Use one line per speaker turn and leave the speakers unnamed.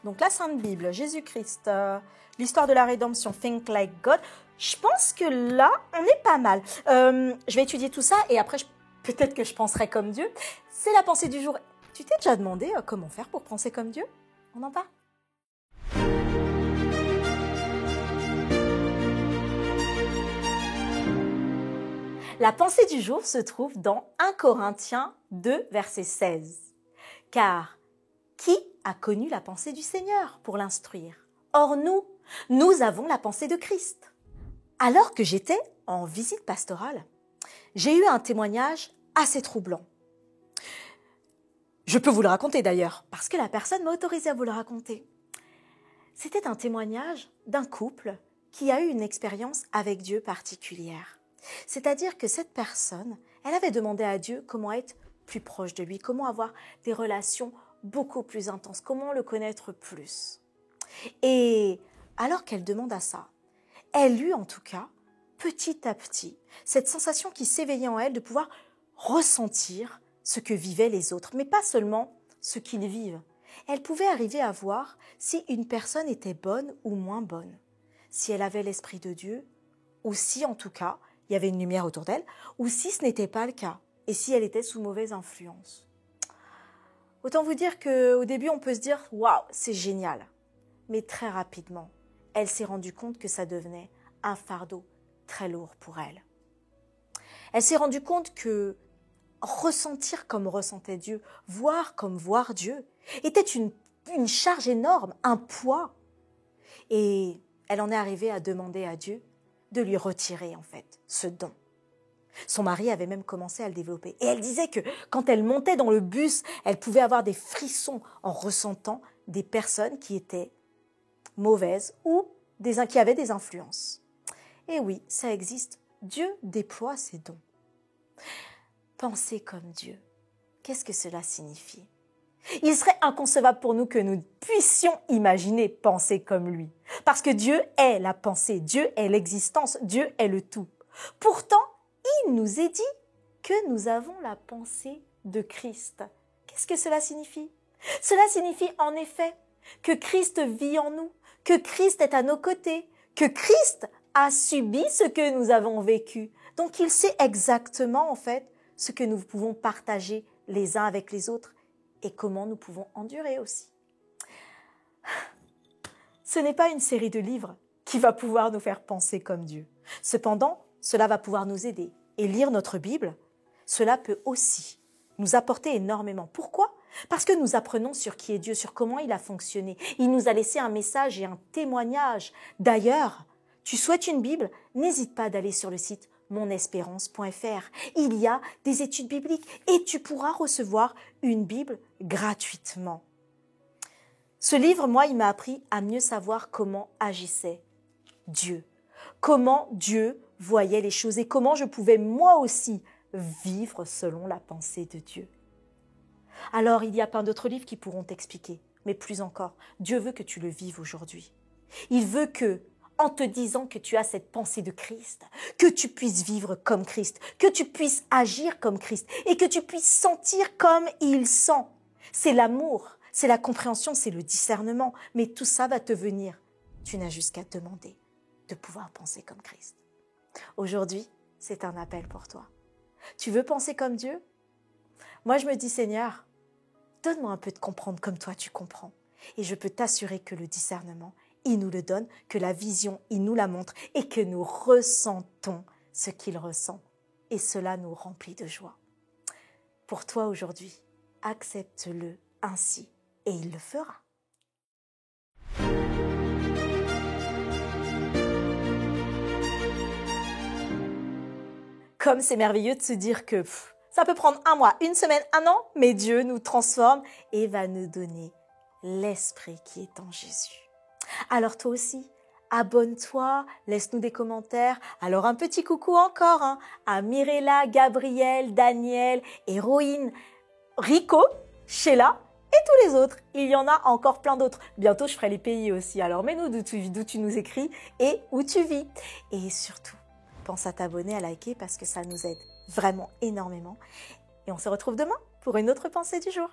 donc la Sainte Bible, Jésus-Christ, l'histoire de la rédemption, Think Like God. Je pense que là, on est pas mal. Je vais étudier tout ça et après, peut-être que je penserai comme Dieu. C'est la pensée du jour. Tu t'es déjà demandé comment faire pour penser comme Dieu? On en parle? La pensée du jour se trouve dans 1 Corinthiens 2, verset 16. Car qui a connu la pensée du Seigneur pour l'instruire? Or nous avons la pensée de Christ. Alors que j'étais en visite pastorale, j'ai eu un témoignage assez troublant. Je peux vous le raconter d'ailleurs, parce que la personne m'a autorisé à vous le raconter. C'était un témoignage d'un couple qui a eu une expérience avec Dieu particulière. C'est-à-dire que cette personne, elle avait demandé à Dieu comment être plus proche de lui, comment avoir des relations beaucoup plus intenses, comment le connaître plus. Et alors qu'elle demande à ça, elle eut en tout cas, petit à petit, cette sensation qui s'éveillait en elle de pouvoir ressentir ce que vivaient les autres, mais pas seulement ce qu'ils vivent. Elle pouvait arriver à voir si une personne était bonne ou moins bonne, si elle avait l'esprit de Dieu, ou si en tout cas, il y avait une lumière autour d'elle, ou si ce n'était pas le cas, et si elle était sous mauvaise influence. Autant vous dire qu'au début, on peut se dire « Waouh, c'est génial !» Mais très rapidement, elle s'est rendue compte que ça devenait un fardeau très lourd pour elle. Elle s'est rendue compte que ressentir comme ressentait Dieu, voir comme voir Dieu, était une charge énorme, un poids. Et elle en est arrivée à demander à Dieu de lui retirer en fait ce don. Son mari avait même commencé à le développer. Et elle disait que quand elle montait dans le bus, elle pouvait avoir des frissons en ressentant des personnes qui étaient mauvaises ou qui avaient des influences. Et oui, ça existe. Dieu déploie ses dons. Penser comme Dieu, qu'est-ce que cela signifie? Il serait inconcevable pour nous que nous puissions imaginer penser comme lui. Parce que Dieu est la pensée, Dieu est l'existence, Dieu est le tout. Pourtant, il nous est dit que nous avons la pensée de Christ. Qu'est-ce que cela signifie? Cela signifie en effet que Christ vit en nous, que Christ est à nos côtés, que Christ a subi ce que nous avons vécu. Donc il sait exactement en fait ce que nous pouvons partager les uns avec les autres et comment nous pouvons endurer aussi. Ce n'est pas une série de livres qui va pouvoir nous faire penser comme Dieu. Cependant, cela va pouvoir nous aider. Et lire notre Bible, cela peut aussi nous apporter énormément. Pourquoi? Parce que nous apprenons sur qui est Dieu, sur comment il a fonctionné. Il nous a laissé un message et un témoignage. D'ailleurs, tu souhaites une Bible? N'hésite pas d'aller sur le site monespérance.fr. Il y a des études bibliques et tu pourras recevoir une Bible gratuitement. Ce livre, moi, il m'a appris à mieux savoir comment agissait Dieu, comment Dieu voyait les choses et comment je pouvais moi aussi vivre selon la pensée de Dieu. Alors, il y a plein d'autres livres qui pourront t'expliquer, mais plus encore, Dieu veut que tu le vives aujourd'hui. Il veut que, en te disant que tu as cette pensée de Christ, que tu puisses vivre comme Christ, que tu puisses agir comme Christ et que tu puisses sentir comme il sent. C'est l'amour, c'est la compréhension, c'est le discernement, mais tout ça va te venir. Tu n'as juste qu'à te demander de pouvoir penser comme Christ. Aujourd'hui, c'est un appel pour toi. Tu veux penser comme Dieu? Moi, je me dis, Seigneur, donne-moi un peu de comprendre comme toi tu comprends. Et je peux t'assurer que le discernement, il nous le donne, que la vision, il nous la montre et que nous ressentons ce qu'il ressent. Et cela nous remplit de joie. Pour toi aujourd'hui, accepte-le ainsi et il le fera. Comme c'est merveilleux de se dire que ça peut prendre 1 mois, 1 semaine, 1 an, mais Dieu nous transforme et va nous donner l'esprit qui est en Jésus. Alors toi aussi, abonne-toi, laisse-nous des commentaires. Alors un petit coucou encore à Mirella, Gabriel, Daniel, Héroïne, Rico, Sheila et tous les autres. Il y en a encore plein d'autres. Bientôt, je ferai les pays aussi. Alors mets-nous d'où tu nous écris et où tu vis. Et surtout, pense à t'abonner, à liker parce que ça nous aide vraiment énormément. Et on se retrouve demain pour une autre pensée du jour.